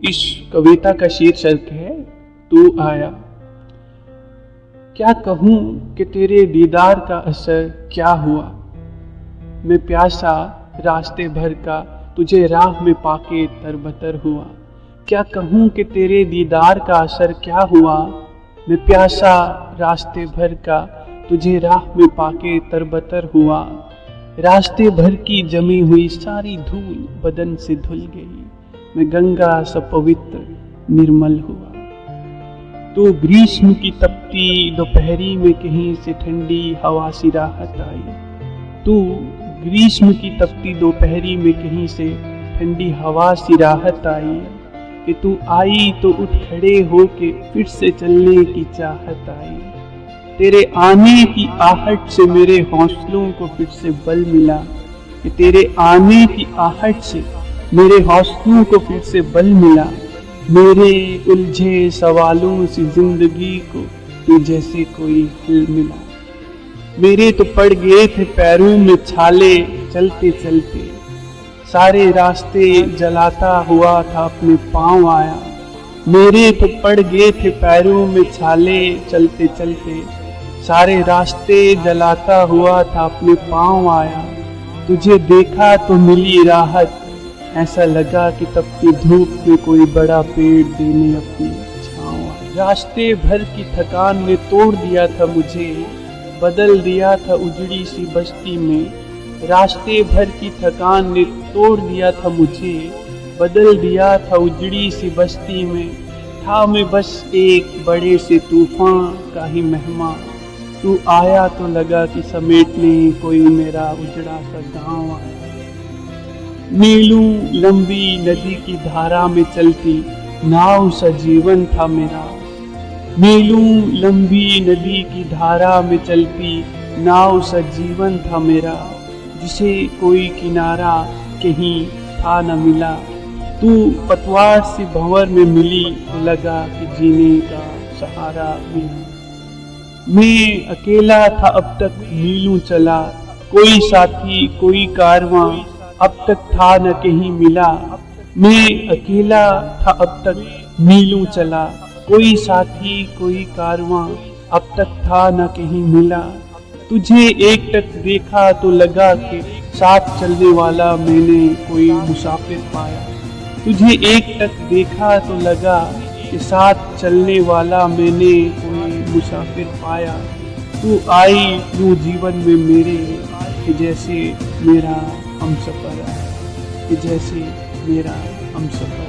इस कविता का शीर्षक है तू आया। क्या कहूँ कि तेरे दीदार का असर क्या हुआ, मैं प्यासा रास्ते भर का तुझे राह में पाके तरबतर हुआ। क्या कहूँ कि तेरे दीदार का असर क्या हुआ, मैं प्यासा रास्ते भर का तुझे राह में पाके तरबतर हुआ। रास्ते भर की जमी हुई सारी धूल बदन से धुल गई, मैं गंगा सा पवित्र निर्मल हुआ। तो ग्रीष्म की तपती दोपहरी में कहीं से ठंडी हवा सी राहत आई। तो ग्रीष्म की तपती दोपहरी में कहीं से ठंडी हवा सी राहत आई कि तू आई तो उठ खड़े हो के फिर से चलने की चाहत आई। तेरे आने की आहट से मेरे हौसलों को फिर से बल मिला कि तेरे आने की आहट से मेरे हौसलों को फिर से बल मिला। मेरे उलझे सवालों से जिंदगी को तू जैसे कोई हल मिला। मेरे तो पड़ गए थे पैरों में छाले चलते चलते, सारे रास्ते जलाता हुआ था अपने पाँव आया। मेरे तो पड़ गए थे पैरों में छाले चलते चलते, सारे रास्ते जलाता हुआ था अपने पाँव आया। तुझे देखा तो मिली राहत, ऐसा लगा कि तपती धूप में कोई बड़ा पेड़ देने अपनी छाँव आया। रास्ते भर की थकान ने तोड़ दिया था मुझे, बदल दिया था उजड़ी सी बस्ती में। रास्ते भर की थकान ने तोड़ दिया था मुझे, बदल दिया था उजड़ी सी बस्ती में। था मैं बस एक बड़े से तूफान का ही मेहमान, तू आया तो लगा कि समेटने कोई मेरा उजड़ा सा गांव आया। नीलू लंबी नदी की धारा में चलती नाव सा जीवन था मेरा। नीलू लंबी नदी की धारा में चलती नाव सा जीवन था मेरा, जिसे कोई किनारा कहीं था न मिला। तू पतवार से भंवर में मिली तो लगा कि जीने का सहारा मिला। मैं अकेला था अब तक मीलों चला, कोई साथी कोई कारवां अब तक था न कहीं मिला। मैं अकेला था अब तक मीलों चला, कोई साथी कोई कारवां अब तक था न कहीं मिला। तुझे एकटक देखा तो लगा कि साथ चलने वाला मैंने कोई मुसाफिर पाया। तुझे एकटक देखा तो लगा कि साथ चलने वाला मैंने कोई मुसाफिर पाया। तू आई यूं जीवन में मेरे कि जैसे मेरा हमसफर आया, कि जैसे मेरा हमसफर।